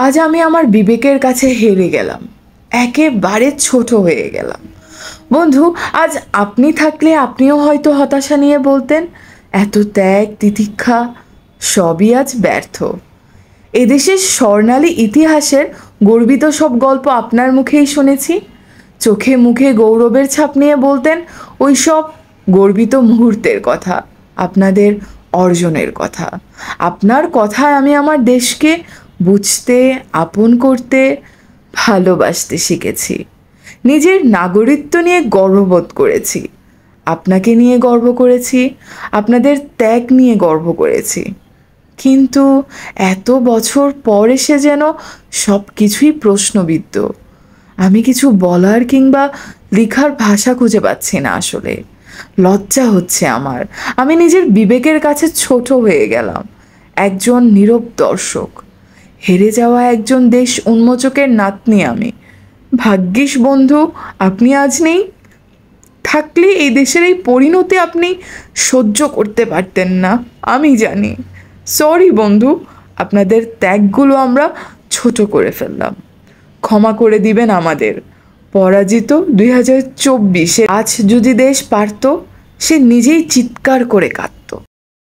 আজ আমি আমার বিবেকের কাছে হেরে গেলাম, একেবারে ছোট হয়ে গেলাম। বন্ধু, আজ আপনি থাকলে আপনিও হয়তো হতাশা নিয়ে বলতেন, এত ত্যাগ তিতিক্ষা সবই আজ ব্যর্থ। এদেশের স্বর্ণালী ইতিহাসের গর্বিত সব গল্প আপনার মুখেই শুনেছি। চোখে মুখে গৌরবের ছাপ নিয়ে বলতেন ওই সব গর্বিত মুহূর্তের কথা, আপনাদের অর্জনের কথা। আপনার কথায় আমি আমার দেশকে বুঝতে, আপন করতে, ভালোবাসতে শিখেছি। নিজের নাগরিকত্ব নিয়ে গর্ববোধ করেছি, আপনাকে নিয়ে গর্ব করেছি, আপনাদের ত্যাগ নিয়ে গর্ব করেছি। কিন্তু এত বছর পর এসে যেন সব কিছুই প্রশ্নবিদ্ধ। আমি কিছু বলার কিংবা লেখার ভাষা খুঁজে পাচ্ছি না আসলে। লজ্জা হচ্ছে আমার, আমি নিজের বিবেকের কাছে ছোট হয়ে গেলাম, একজন নীরব দর্শক, হেরে যাওয়া একজন দেশ উন্মোচকের নাতনি আমি। ভাগ্যিস বন্ধু আপনি আজ নেই, থাকলে এই দেশের এই পরিণতি আপনি সহ্য করতে পারতেন না, আমি জানি। সরি বন্ধু, আপনাদের ত্যাগগুলো আমরা ছোট করে ফেললাম, ক্ষমা করে দিবেন আমাদের। পরাজিত 2024-এ আজ যদি দেশ পারত, সে নিজেই চিৎকার করে কাঁদত।